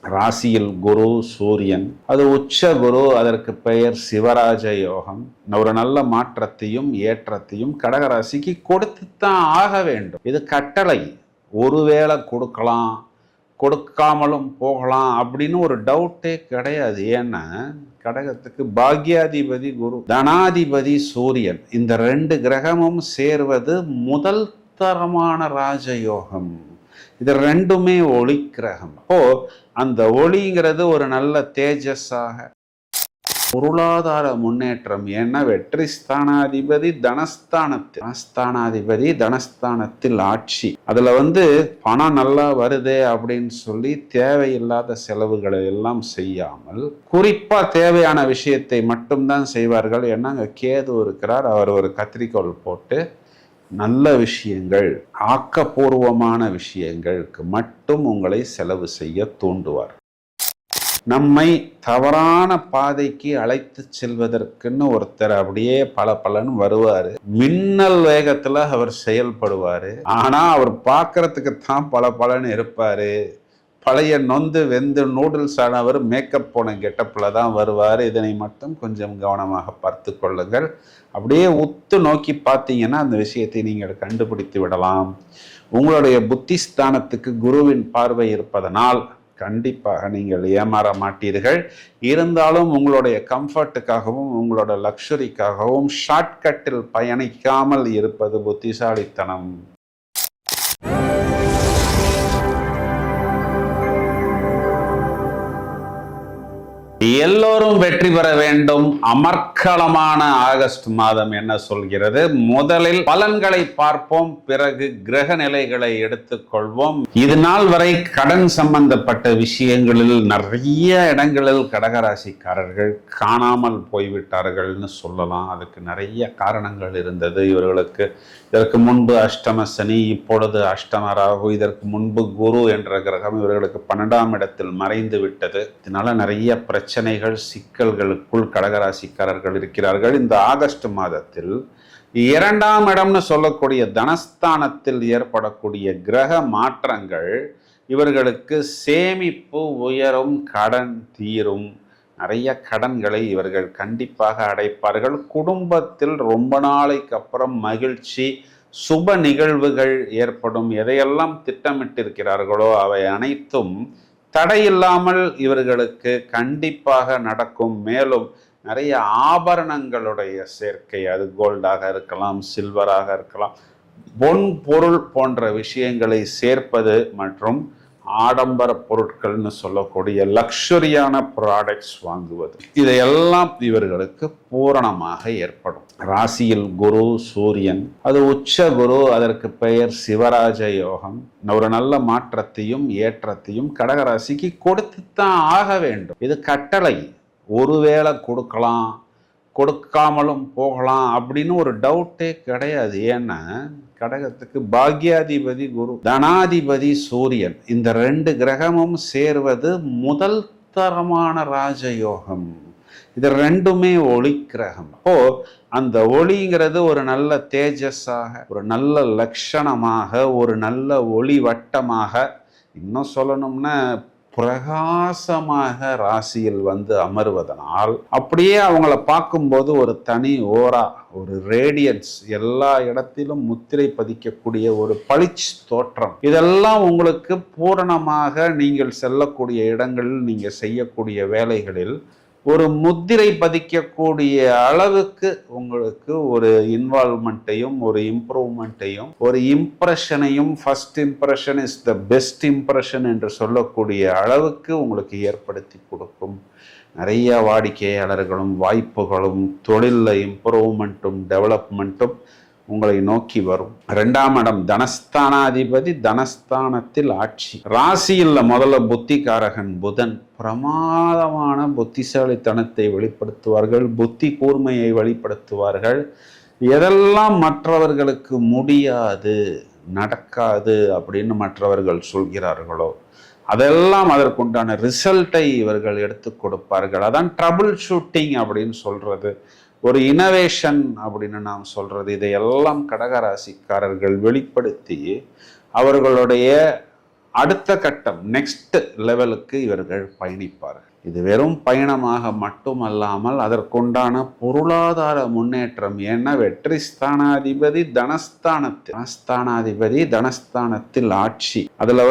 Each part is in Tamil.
ராசியில் குரு சூரியன், அது உச்ச குரு, அதற்கு பெயர் சிவராஜ யோகம். ஒரு நல்ல மாற்றத்தையும் ஏற்றத்தையும் கடகராசிக்கு கொடுத்துத்தான் ஆக வேண்டும். இது கட்டளை. ஒருவேளை கொடுக்கலாம், கொடுக்காமலும் போகலாம் அப்படின்னு ஒரு டவுட்டே கிடையாது. ஏன்னா கடகத்துக்கு பாக்யாதிபதி குரு, தனாதிபதி சூரியன், இந்த ரெண்டு கிரகமும் சேர்வது முதல் தரமான ராஜயோகம். இது ரெண்டுமே ஒளி கிரகம். அப்போ அந்த ஒளிங்கிறது ஒரு நல்ல தேஜஸாக, பொருளாதார முன்னேற்றம். ஏன்னா வெற்றி ஸ்தானாதிபதி தனஸ்தானத்தில் ஆட்சி. அதுல பணம் நல்லா வருதே அப்படின்னு சொல்லி தேவையில்லாத செலவுகளை எல்லாம் செய்யாமல் குறிப்பா தேவையான விஷயத்தை மட்டும்தான் செய்வார்கள். ஏன்னா அங்க கேது இருக்கிறார். அவர் ஒரு கத்திரிக்கோள் போட்டு நல்ல விஷயங்கள், ஆக்கப்பூர்வமான விஷயங்களுக்கு மட்டும் உங்களை செலவு செய்ய தூண்டுவார். நம்மை தவறான பாதைக்கு அழைத்து செல்வதற்குன்னு ஒருத்தர் அப்படியே பலன்னு வருவாரு. மின்னல் வேகத்துல அவர் செயல்படுவாரு. ஆனா அவர் பார்க்கறதுக்கு தான் பலன்னு இருப்பாரு. பழைய நொந்து வெந்து நூடுல்ஸ் ஆனவர் மேக்கப் போன கெட்டப்ல தான் வருவார். இதனை மட்டும் கொஞ்சம் கவனமாக பார்த்து கொள்ளுங்கள். அப்படியே உத்து நோக்கி பார்த்தீங்கன்னா அந்த விஷயத்தை நீங்கள் கண்டுபிடித்து விடலாம். உங்களுடைய புத்திஸ்தானத்துக்கு குருவின் பார்வை இருப்பதனால் கண்டிப்பாக நீங்கள் ஏமாற மாட்டீர்கள். இருந்தாலும் உங்களுடைய கம்ஃபர்ட்டுக்காகவும் உங்களோட லக்ஸரிக்காகவும் ஷார்ட்கட்டில் பயணிக்காமல் இருப்பது புத்திசாலித்தனம். எல்லோரும் வெற்றி பெற வேண்டும். அமர்க்களமான ஆகஸ்ட் மாதம் என்ன சொல்கிறது? முதலில் பலன்களை பார்ப்போம், பிறகு கிரக நிலைகளை எடுத்துக்கொள்வோம். இது நாள் வரை கடன் சம்பந்தப்பட்ட விஷயங்களில் நிறைய இடங்களில் கடகராசிக்காரர்கள் காணாமல் போய்விட்டார்கள்னு சொல்லலாம். அதுக்கு நிறைய காரணங்கள் இருந்தது. இவர்களுக்கு இதற்கு முன்பு அஷ்டம சனி, இப்பொழுது அஷ்டம ராகு, இதற்கு முன்பு குரு என்ற கிரகம் இவர்களுக்கு 12ஆம் இடத்தில் மறைந்து விட்டது. இதனால நிறைய பிரச்சனைகள், சிக்கல்களுக்குள் கடகராசிக்காரர்கள் இருக்கிறார்கள். இந்த ஆகஸ்ட் மாதத்தில் 2ஆம் இடம்னு சொல்லக்கூடிய தனஸ்தானத்தில் ஏற்படக்கூடிய கிரக மாற்றங்கள் இவர்களுக்கு சேமிப்பு உயரும், கடன் தீரும். நிறைய கடன்களை இவர்கள் கண்டிப்பாக அடைப்பார்கள். குடும்பத்தில் ரொம்ப நாளைக்கு அப்புறம் மகிழ்ச்சி, சுப நிகழ்வுகள் ஏற்படும். எதையெல்லாம் திட்டமிட்டிருக்கிறார்களோ அவை அனைத்தும் தடையில்லாமல் இவர்களுக்கு கண்டிப்பாக நடக்கும். மேலும் நிறைய ஆபரணங்களுடைய சேர்க்கை, அது கோல்டாக இருக்கலாம், சில்வராக இருக்கலாம், பொன் பொருள் போன்ற விஷயங்களை சேர்ப்பது மற்றும் ஆடம்பர பொருட்கள்னு சொல்லக்கூடிய லக்ஸரியான ப்ராடக்ட்ஸ் வாங்குவது, இதையெல்லாம் இவர்களுக்கு பூரணமாக ஏற்படும். ராசியில் குரு சூரியன், அது உச்ச குரு, அதற்கு பெயர் சிவராஜ யோகம். ஒரு நல்ல மாற்றத்தையும் ஏற்றத்தையும் கடகராசிக்கு கொடுத்துத்தான் ஆக வேண்டும். இது கட்டளை. ஒருவேளை கொடுக்கலாம், கொடுக்காமலும் போகலாம் அப்படின்னு ஒரு டவுட்டே கிடையாது. ஏன்னா கடகத்துக்கு பாக்யாதிபதி குரு, தனாதிபதி சூரியன், இந்த ரெண்டு கிரகமும் சேர்வது முதல் தரமான ராஜயோகம். இது ரெண்டுமே ஒளி கிரகம். அப்போ அந்த ஒளிங்கிறது ஒரு நல்ல தேஜஸாக, ஒரு நல்ல லட்சணமாக, ஒரு நல்ல ஒளி வட்டமாக, இன்னும் சொல்லணும்னா பிரகாசமாக ராசியில் அமர்வதனால் அப்படியே அவங்கள பார்க்கும்போது ஒரு தனி ஓரா, ஒரு ரேடியன்ஸ், எல்லா இடத்திலும் முத்திரை பதிக்கக்கூடிய ஒரு பளிச் தோற்றம். இதெல்லாம் உங்களுக்கு பூரணமாக நீங்கள் செல்லக்கூடிய இடங்களில், நீங்கள் செய்யக்கூடிய வேலைகளில் ஒரு முத்திரை பதிக்கக்கூடிய அளவுக்கு உங்களுக்கு ஒரு இன்வால்வ்மெண்ட்டையும், ஒரு இம்ப்ரூவ்மெண்ட்டையும், ஒரு இம்ப்ரெஷனையும், first impression is the best impression என்று சொல்லக்கூடிய அளவுக்கு உங்களுக்கு ஏற்படுத்தி கொடுக்கும். நிறைய வாடிக்கையாளர்களும் வாய்ப்புகளும் தொழிலில் இம்ப்ரூவ்மெண்ட்டும் டெவலப்மெண்ட்டும் உங்களை நோக்கி வரும். 2ஆம் இடம் தனஸ்தானாதிபதி தனஸ்தானத்தில் ஆட்சி. ராசியில் முதல்ல புத்திகாரகன் புதன். பிரமாதமான புத்திசாலித்தனத்தை வெளிப்படுத்துவார்கள், புத்தி கூர்மையை வெளிப்படுத்துவார்கள். எதெல்லாம் மற்றவர்களுக்கு முடியாது, நடக்காது அப்படின்னு மற்றவர்கள் சொல்கிறார்களோ அதெல்லாம் அதற்குண்டான ரிசல்ட்டை இவர்கள் எடுத்து கொடுப்பார்கள். அதான் ட்ரபிள் ஷூட்டிங் அப்படின்னு சொல்றது, ஒரு இனோவேஷன் அப்படின்னு நாம் சொல்றது. இதையெல்லாம் கடகராசிக்காரர்கள் வெளிப்படுத்தி அவர்களுடைய அடுத்த கட்டம் நெக்ஸ்ட் லெவலுக்கு இவர்கள் பயணிப்பார்கள். இது வெறும் பயணமாக மட்டுமல்லாமல் அதற்குண்டான பொருளாதார முன்னேற்றம். ஏன்னா வெற்றி ஸ்தானாதிபதி தனஸ்தானத்தில் ஆட்சி. அதுல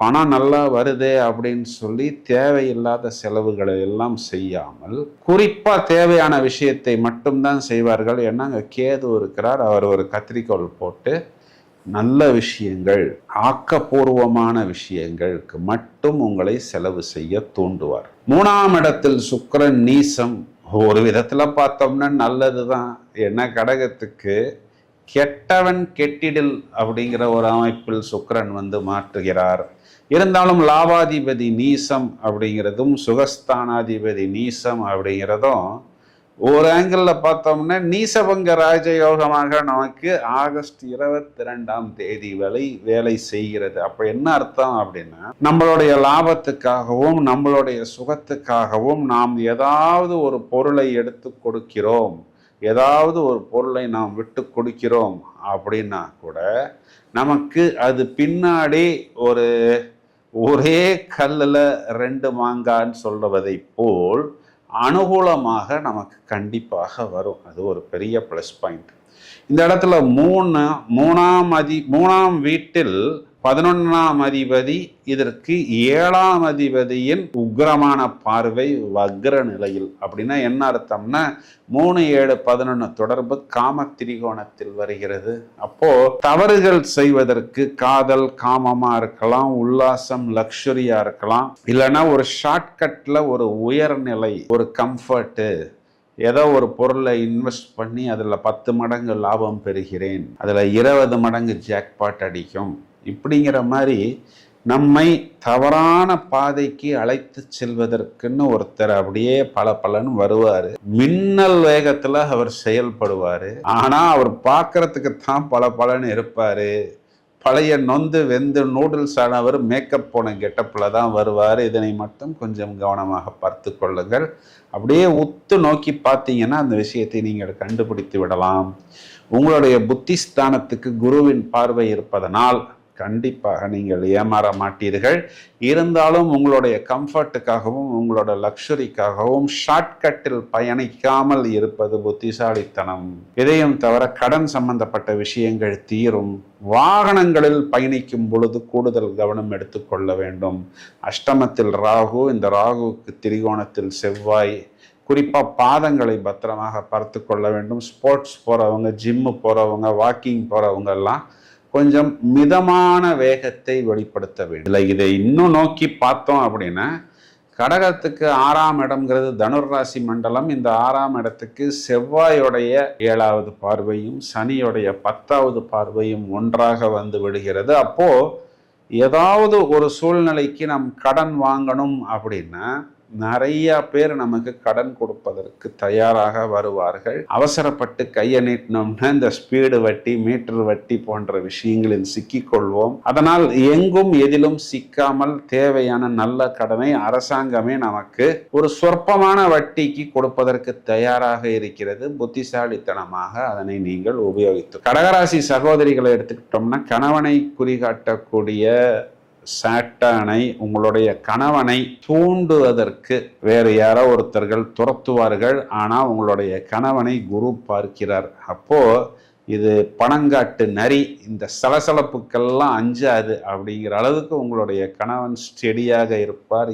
பணம் நல்லா வருதே அப்படின்னு சொல்லி தேவையில்லாத செலவுகளை எல்லாம் செய்யாமல் குறிப்பா தேவையான விஷயத்தை மட்டும்தான் செய்வார்கள். ஏன்னா அங்க கேது இருக்கிறார். அவர் ஒரு கத்திரிக்கோள் போட்டு நல்ல விஷயங்கள், ஆக்கப்பூர்வமான விஷயங்களுக்கு மட்டும் உங்களை செலவு செய்ய தூண்டுவார். 3ஆம் இடத்தில் சுக்கிரன் நீசம். ஒரு விதத்துல பார்த்தோம்னா நல்லதுதான். என்ன கடகத்துக்கு கெட்டவன் கெட்டிடில் அப்படிங்கிற ஒரு அமைப்பில் சுக்கிரன் மாற்றுகிறார். இருந்தாலும் லாபாதிபதி நீசம் அப்படிங்கிறதும் சுகஸ்தானாதிபதி நீசம் அப்படிங்கிறதும் ஒரு ஆங்கிள் பார்த்தோம்னா நீசபங்க ராஜயோகமாக நமக்கு ஆகஸ்ட் 22ஆம் தேதி வேலை செய்கிறது. அப்ப என்ன அர்த்தம் அப்படின்னா, நம்மளுடைய லாபத்துக்காகவும் நம்மளுடைய சுகத்துக்காகவும் நாம் ஏதாவது ஒரு பொருளை எடுத்து கொடுக்கிறோம், ஏதாவது ஒரு பொருளை நாம் விட்டு கொடுக்கிறோம் அப்படின்னா கூட நமக்கு அது பின்னாடி ஒரே கல்லுல 2 மாங்கான்னு சொல்வதை போல் அனுகூலமாக நமக்கு கண்டிப்பாக வரும். அது ஒரு பெரிய ப்ளஸ் பாயிண்ட். இந்த இடத்துல மூணாம் வீட்டில் 11ஆம் அதிபதி, இதற்கு 7ஆம் அதிபதியின் உக்ரமான பார்வை வக்ர நிலையில். அப்படின்னா என்ன அர்த்தம்னா 3, 7, 11 தொடர்பு காம திரிகோணத்தில் வருகிறது. அப்போ தவறுகள் செய்வதற்கு காதல் காமமா இருக்கலாம், உல்லாசம் லக்ஸுரியா இருக்கலாம், இல்லைன்னா ஒரு ஷார்ட்கட்ல ஒரு உயர்நிலை, ஒரு கம்ஃபர்ட்டு, ஏதோ ஒரு பொருளை இன்வெஸ்ட் பண்ணி அதில் 10 மடங்கு லாபம் பெறுகிறேன், அதில் 20 மடங்கு ஜாக்பாட் அடிக்கும், இப்படிங்கிற மாதிரி நம்மை தவறான பாதைக்கு அழைத்து செல்வதற்குன்னு ஒருத்தர் அப்படியே பலன்னு வருவாரு. மின்னல் வேகத்துல அவர் செயல்படுவாரு. ஆனா அவர் பார்க்கறதுக்கு தான் பலன்னு இருப்பாரு. பழைய நொந்து வெந்து நூடுல்ஸ் ஆனவர் மேக்கப் போன கெட்டப்ல தான் வருவார். இதனை மட்டும் கொஞ்சம் கவனமாக பார்த்து கொள்ளுங்கள். அப்படியே உத்து நோக்கி பார்த்தீங்கன்னா அந்த விஷயத்தை நீங்கள் கண்டுபிடித்து விடலாம். உங்களுடைய புத்திஸ்தானத்துக்கு குருவின் பார்வை இருப்பதனால் கண்டிப்பாக நீங்கள் ஏமாற மாட்டீர்கள். இருந்தாலும் உங்களுடைய கம்ஃபர்ட்டுக்காகவும் உங்களோட லக்ஸுரிக்காகவும் ஷார்ட்கட்டில் பயணிக்காமல் இருப்பது புத்திசாலித்தனம். இதையும் தவிர கடன் சம்பந்தப்பட்ட விஷயங்கள் தீரும். வாகனங்களில் பயணிக்கும் பொழுது கூடுதல் கவனம் எடுத்துக்கொள்ள வேண்டும். அஷ்டமத்தில் ராகு, இந்த ராகுவுக்கு திரிகோணத்தில் செவ்வாய். குறிப்பாக பாதங்களை பத்திரமாக பார்த்து கொள்ள வேண்டும். ஸ்போர்ட்ஸ் போகிறவங்க, ஜிம்மு போகிறவங்க, வாக்கிங் போகிறவங்க எல்லாம் கொஞ்சம் மிதமான வேகத்தை வெளிப்படுத்த வேண்டும். இதை இன்னும் நோக்கி பார்த்தோம் அப்படின்னா, கடகத்துக்கு 6ஆம் இடம்ங்கிறது தனுர் ராசி மண்டலம். இந்த 6ஆம் இடத்துக்கு செவ்வாயோடைய 7வது பார்வையும் சனியோடைய 10வது பார்வையும் ஒன்றாக விடுகிறது. அப்போ ஏதாவது ஒரு சூழ்நிலைக்கு நாம் கடன் வாங்கணும் அப்படின்னா நிறைய பேர் நமக்கு கடன் கொடுப்பதற்கு தயாராக வருவார்கள். அவசரப்பட்டு கையை நீட்டினோம்னா இந்த ஸ்பீடு வட்டி, மீட்டர் வட்டி போன்ற விஷயங்களில் சிக்கிக்கொள்வோம். அதனால் எங்கும் எதிலும் சிக்காமல் தேவையான நல்ல கடனை அரசாங்கமே நமக்கு ஒரு சொற்பமான வட்டிக்கு கொடுப்பதற்கு தயாராக இருக்கிறது. புத்திசாலித்தனமாக அதனை நீங்கள் உபயோகித்து. கடகராசி சகோதரிகளை எடுத்துக்கிட்டோம்னா, கணவனை குறிகாட்டக்கூடிய சாட்டானை, உங்களுடைய கணவனை தூண்டுவதற்கு வேறு யாரோ ஒருத்தர்கள் துரத்துவார்கள். ஆனால் உங்களுடைய கணவனை குரு பார்க்கிறார். அப்போ இது பணங்காட்டு நரி, இந்த சலசலப்புக்கெல்லாம் அஞ்சாது அப்படிங்கிற அளவுக்கு உங்களுடைய கணவன் ஸ்டெடியாக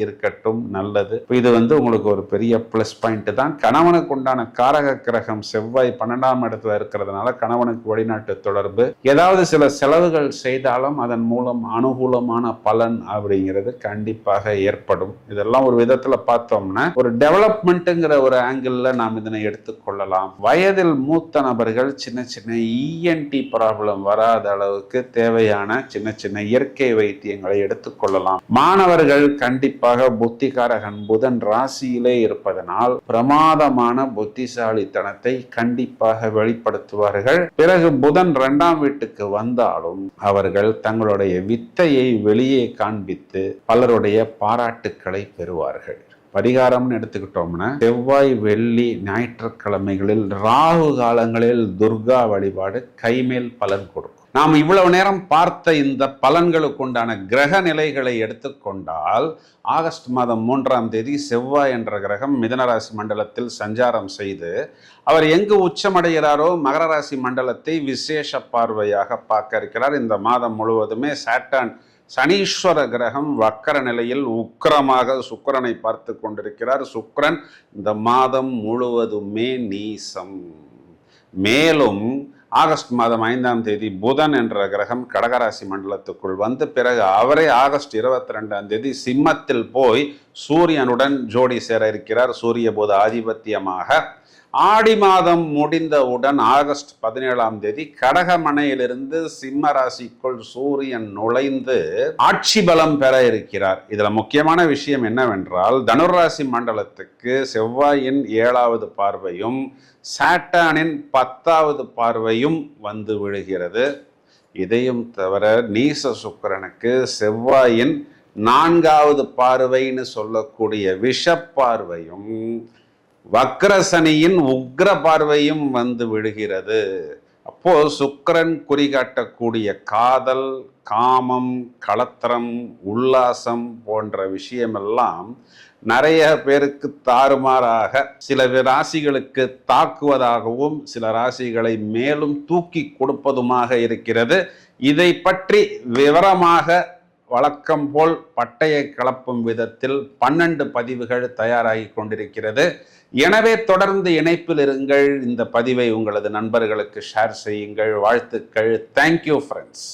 இருக்கட்டும், நல்லது. இது உங்களுக்கு ஒரு பெரிய பிளஸ் பாயிண்ட் தான். கணவனுக்கு உண்டான காரக கிரகம் செவ்வாய் 12ஆம் இடத்துல இருக்கிறதுனால கணவனுக்கு வெளிநாட்டு தொடர்பு, ஏதாவது சில செலவுகள் செய்தாலும் அதன் மூலம் அனுகூலமான பலன் அப்படிங்கிறது கண்டிப்பாக ஏற்படும். இதெல்லாம் ஒரு விதத்துல பார்த்தோம்னா ஒரு டெவலப்மெண்ட்டுங்கிற ஒரு ஆங்கிள் நாம் இதனை எடுத்துக்கொள்ளலாம். வயதில் மூத்த நபர்கள் சின்ன சின்ன இஎன்டி ப்ராப்ளம் வராத அளவுக்கு தேவையான சின்ன சின்ன இயற்கை வைத்தியங்களை எடுத்துக்கொள்ளலாம். மாணவர்கள் கண்டிப்பாக புத்திகாரகன் புதன் ராசியிலே இருப்பதனால் பிரமாதமான புத்திசாலித்தனத்தை கண்டிப்பாக வெளிப்படுத்துவார்கள். பிறகு புதன் 2ஆம் வீட்டுக்கு வந்தாலும் அவர்கள் தங்களுடைய வித்தையை வெளியே காண்பித்து பலருடைய பாராட்டுக்களை பெறுவார்கள். பரிகாரம்னு எடுத்துக்கிட்டோம்னா, செவ்வாய் வெள்ளி ஞாயிற்றுக்கிழமைகளில் ராகு காலங்களில் துர்கா வழிபாடு கைமேல் பலன் கொடுக்கும். நாம் இவ்வளவு நேரம் பார்த்த இந்த பலன்களுக்கு உண்டான கிரக நிலைகளை எடுத்துக்கொண்டால் ஆகஸ்ட் மாதம் 3ஆம் தேதி செவ்வாய் என்ற கிரகம் மிதுன ராசி மண்டலத்தில் சஞ்சாரம் செய்து அவர் எங்கு உச்சமடைகிறாரோ மகர ராசி மண்டலத்தை விசேஷ பார்வையாக பார்க்க இருக்கிறார். இந்த மாதம் முழுவதுமே சாட்டர்ன் சனீஸ்வர கிரகம் வக்கர நிலையில் உக்கிரமாக சுக்கிரனை பார்த்து கொண்டிருக்கிறார். சுக்கிரன் இந்த மாதம் முழுவதுமே நீசம். மேலும் ஆகஸ்ட் மாதம் 5ஆம் தேதி புதன் என்ற கிரகம் கடகராசி மண்டலத்துக்குள் வந்து பிறகு அவரே ஆகஸ்ட் 22ஆம் தேதி சிம்மத்தில் போய் சூரியனுடன் ஜோடி சேர இருக்கிறார். சூரிய புத ஆதிபத்தியமாக ஆடி மாதம் முடிந்தவுடன் ஆகஸ்ட் 17ஆம் தேதி கடகமனையிலிருந்து சிம்ம ராசிக்குள் சூரியன் நுழைந்து ஆட்சி பலம் பெற இருக்கிறார். இதுல முக்கியமான விஷயம் என்னவென்றால் தனுராசி மண்டலத்துக்கு செவ்வாயின் 7வது பார்வையும் சாட்டர்னின் 10வது பார்வையும் வந்து விழுகிறது. இதையும் தவிர நீச சுக்கிரனுக்கு செவ்வாயின் 4வது பார்வைன்னு சொல்லக்கூடிய விஷ பார்வையும் வக்ரசனியின் உக்ர பார்வையும் வந்து விழுகிறது. அப்போ சுக்கிரன் குறிகாட்டக்கூடிய காதல், காமம், களத்திரம், உல்லாசம் போன்ற விஷயமெல்லாம் நிறைய பேருக்கு தாறுமாறாக சில ராசிகளுக்கு தாக்குவதாகவும் சில ராசிகளை மேலும் தூக்கி கொடுப்பதுமாக இருக்கிறது. இதை பற்றி விவரமாக வழக்கம் போல் பட்டையை கலப்பும் விதத்தில் 12 பதிவுகள் தயாராகி கொண்டிருக்கிறது. எனவே தொடர்ந்து இணைப்பில் இருங்கள். இந்த பதிவை உங்களது நண்பர்களுக்கு ஷேர் செய்யுங்கள். வாழ்த்துக்கள். Thank you friends.